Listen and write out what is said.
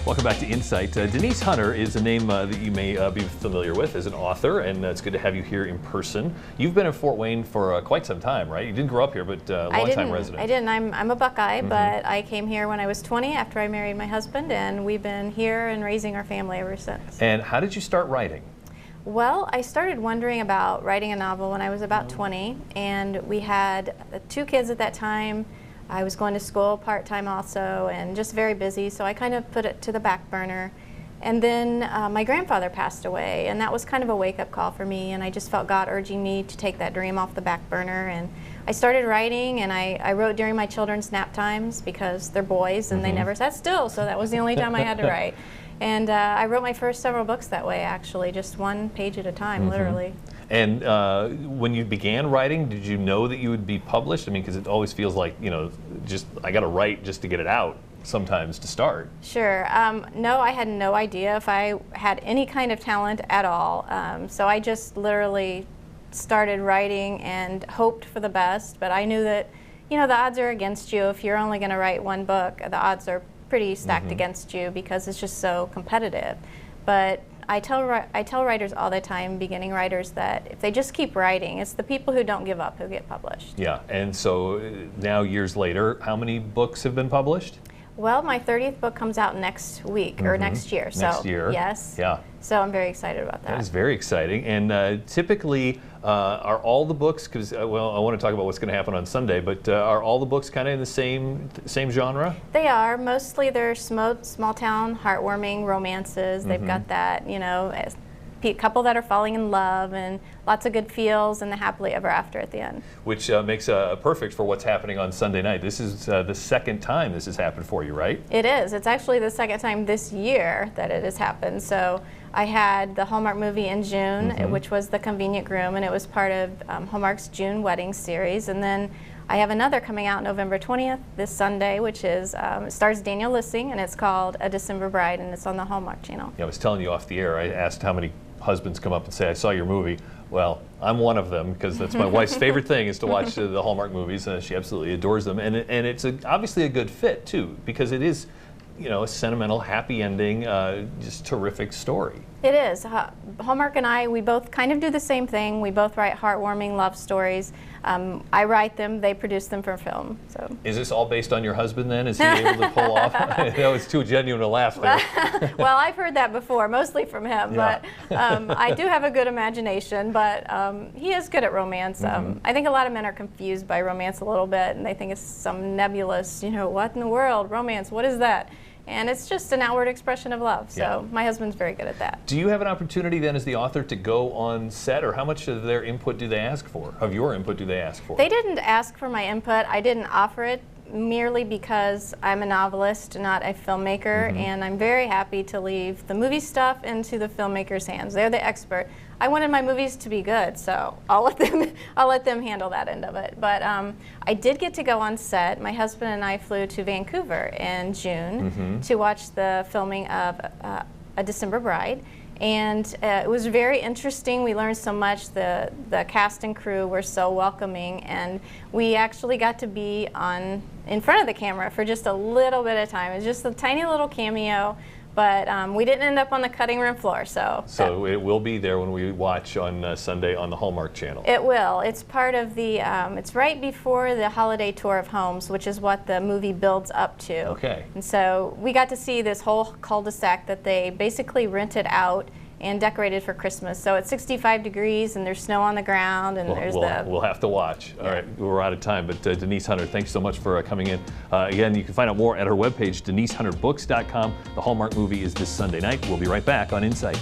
Welcome back to Insight. Denise Hunter is a name that you may be familiar with as an author, and it's good to have you here in person. You've been in Fort Wayne for quite some time, right? You didn't grow up here, but long-time resident. I didn't. I'm a Buckeye, but I came here when I was 20 after I married my husband, and we've been here and raising our family ever since. And how did you start writing? Well, I started wondering about writing a novel when I was about 20, and we had 2 kids at that time. I was going to school part-time also and just very busy, so I kind of put it to the back burner. And then my grandfather passed away, and that was kind of a wake-up call for me, and I just felt God urging me to take that dream off the back burner. And I started writing, and I wrote during my children's nap times because they're boys and they never sat still, so that was the only time I had to write. And I wrote my first several books that way, actually, just one page at a time, literally. And when you began writing, did you know that you would be published? I mean, because it always feels like, you know, just I got to write just to get it out sometimes to start. Sure. No, I had no idea if I had any kind of talent at all. So I just literally started writing and hoped for the best. But I knew that, you know, the odds are against you. If you're only going to write one book, the odds are pretty stacked against you because it's just so competitive. But I tell writers all the time, beginning writers, that if they just keep writing, it's the people who don't give up who get published. Yeah, and so now years later, how many books have been published? Well, my 30th book comes out next week, or next year. Next year. Yes. Yeah. So I'm very excited about that. That is very exciting. And typically, are all the books, because, well, I want to talk about what's going to happen on Sunday, but are all the books kind of in the same genre? They are. Mostly they're small town, heartwarming romances. They've got that, you know, a couple that are falling in love and lots of good feels and the happily ever after at the end. Which makes perfect for what's happening on Sunday night. This is the second time this has happened for you, right? It is. It's actually the second time this year that it has happened. So I had the Hallmark movie in June, which was The Convenient Groom, and it was part of Hallmark's June Wedding series. And then I have another coming out November 20th, this Sunday, which is, it stars Daniel Lissing, and it's called A December Bride, and it's on the Hallmark Channel. Yeah, I was telling you off the air, I asked how many husbands come up and say, I saw your movie. Well, I'm one of them, because that's my wife's favorite thing is to watch the Hallmark movies. She absolutely adores them. And it's obviously a good fit, too, because it is, you know, a sentimental, happy ending, just terrific story. It is. Hallmark and I, we both kind of do the same thing. We both write heartwarming love stories. I write them, they produce them for film. So. Is this all based on your husband then? Is he able to pull off? That was too genuine a laugh there. Well, I've heard that before, mostly from him, but I do have a good imagination, but he is good at romance. I think a lot of men are confused by romance a little bit, and they think it's some nebulous, you know, what in the world, romance, what is that? And it's just an outward expression of love. So my husband's very good at that. Do you have an opportunity then as the author to go on set, or how much of their input do they ask for? Of your input do they ask for? They didn't ask for my input. I didn't offer it merely because I'm a novelist, not a filmmaker, and I'm very happy to leave the movie stuff into the filmmaker's hands. They're the expert. I wanted my movies to be good, so I'll let them handle that end of it. But I did get to go on set. My husband and I flew to Vancouver in June to watch the filming of A December Bride. And it was very interesting. We learned so much. The cast and crew were so welcoming, and we actually got to be in front of the camera for just a little bit of time. It was just a tiny little cameo, but we didn't end up on the cutting room floor. So it will be there when we watch on Sunday on the Hallmark Channel. It will. It's part of the. It's right before the holiday tour of homes, which is what the movie builds up to. Okay. And so we got to see this whole cul-de-sac that they basically rented out and decorated for Christmas. So it's 65 degrees and there's snow on the ground, and we'll have to watch. All right, we're out of time, but Denise Hunter, thanks so much for coming in. Again, you can find out more at her webpage, denisehunterbooks.com. The Hallmark movie is this Sunday night. We'll be right back on Insight.